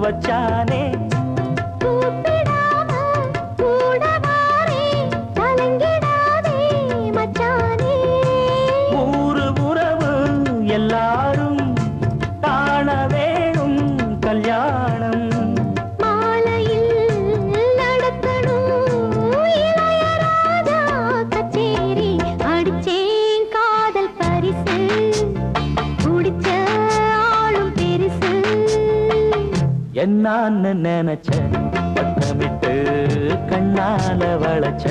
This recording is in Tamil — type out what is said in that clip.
வச்சானே ஊரு உறவு எல்லாரும் காண வேணும் கல்யாணம் என்னான்னு நினைச்ச பட்டமிட்டு கண்ணால வளைச்ச